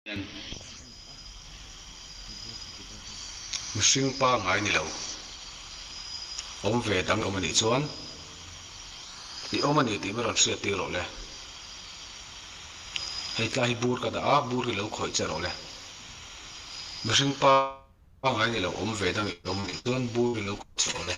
Yan. Mihring pa ngai ni lo om ve dang om ani chuan ti om ani ti maron hriat ti ro le hei tlai bur ka da a bur ki lo khoi che ro le mihring pa ngai ni lo om ve dang om ni chuan bur ki lo khoi che ro le